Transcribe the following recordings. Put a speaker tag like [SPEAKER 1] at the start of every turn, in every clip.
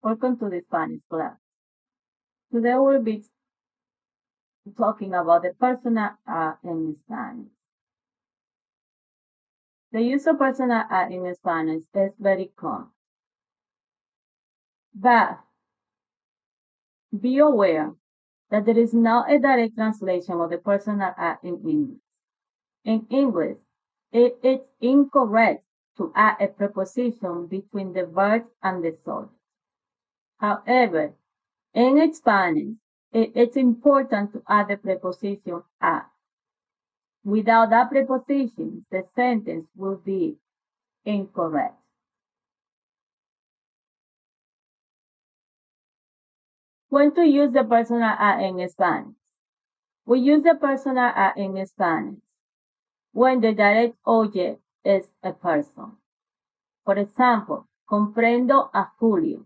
[SPEAKER 1] Welcome to the Spanish class. Today we'll be talking about the personal in Spanish. The use of personal in Spanish is very common, but be aware that there is not a direct translation of the personal in English. In English, it is incorrect to add a preposition between the verb and the subject. However, in Spanish, it's important to add the preposition a. Without that preposition, the sentence will be incorrect. When to use the personal a in Spanish? We use the personal a in Spanish when the direct object is a person. For example, comprendo a Julio.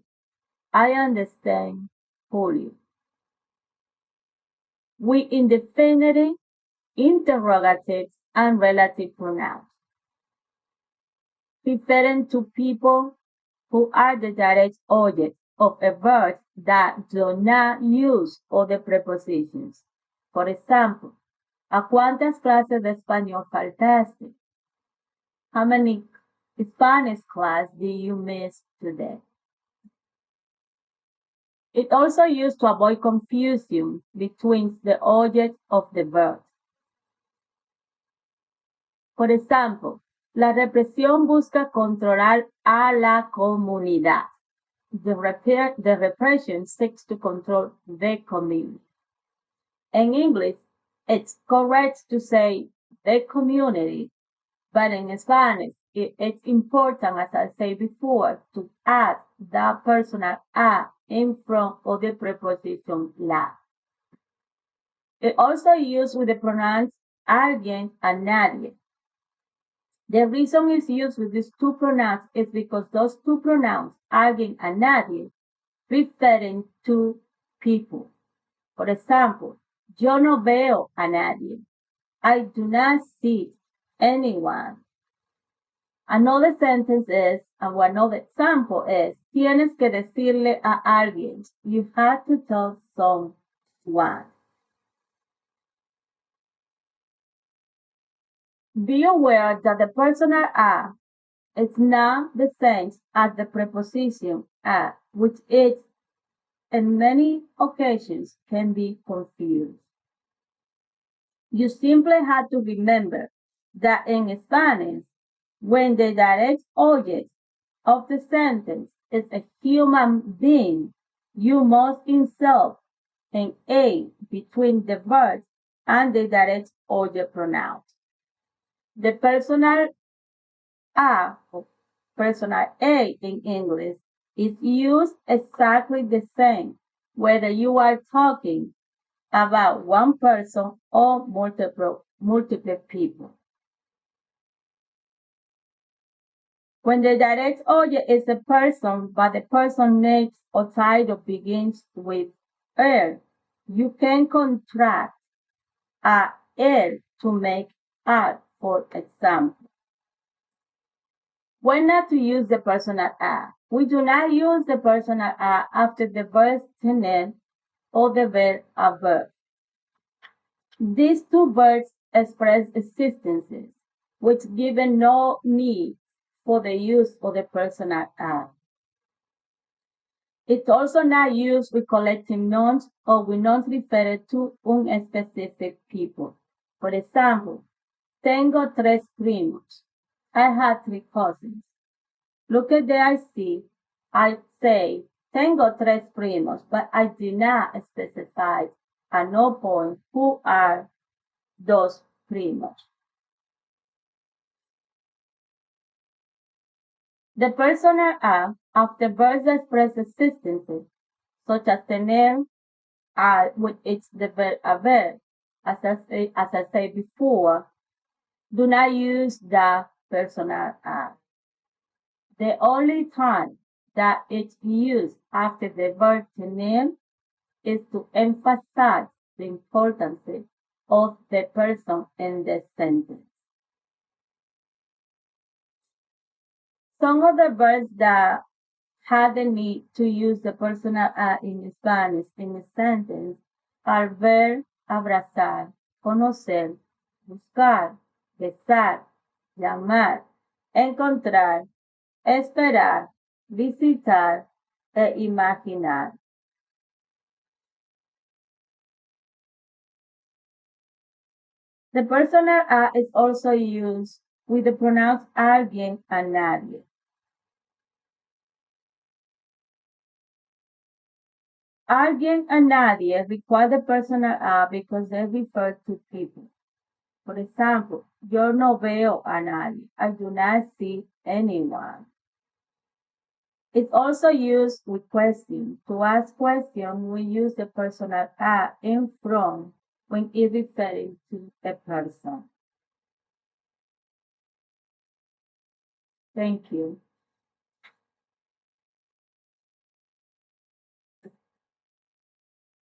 [SPEAKER 1] I understand Julio. We indefinite, interrogatives, and relative pronouns. Referring to people who are the direct object of a verb that do not use other prepositions. Por example, ¿a cuántas clases de español faltaste? How many Spanish class did you miss today? It also used to avoid confusion between the object of the verb. Por ejemplo, la represión busca controlar a la comunidad. The repression seeks to control the community. In English, it's correct to say the community, but in Spanish, it's important, as I said before, to add the personal a in front of the preposition la. It also used with the pronouns alguien and nadie. The reason it's used with these two pronouns is because those two pronouns, alguien and nadie, referring to people. For example, yo no veo a nadie. I do not see anyone. Another sentence is, and another example is, tienes que decirle a alguien. You have to tell someone. Be aware that the personal a is not the same as the preposition a, which is, in many occasions, can be confused. You simply have to remember that in Spanish, when the direct object of the sentence is a human being, you must insert an a between the verb and the direct object pronoun. The personal a, or personal a in English, is used exactly the same whether you are talking about one person or multiple people. When the direct object is a person, but the person name or title begins with er, you can contract a er to make art, for example. When not to use the personal a? We do not use the personal a after the verb tener or the verb haber. These two verbs express existences, which given no need for the use of the personal a. It's also not used with collective nouns or with nouns referred to un specific people. For example, tengo tres primos. I have three cousins. Look at the I see. I say tengo tres primos, but I did not specify at no point who are dos primos. The personal a after verbs express existences, such as tener, which is the verb haber, as I said before, do not use the personal a. The only time that it's used after the verb tener is to emphasize the importance of the person in the sentence. Some of the verbs that had the need to use the personal a in Spanish in a sentence are ver, abrazar, conocer, buscar, besar, llamar, encontrar, esperar, visitar e imaginar. The personal a is also used with the pronouns alguien and nadie. Alguien and nadie require the personal a because they refer to people. For example, yo no veo a nadie. I do not see anyone. It's also used with questions. To ask questions, we use the personal a in front when it refers to a person. Thank you.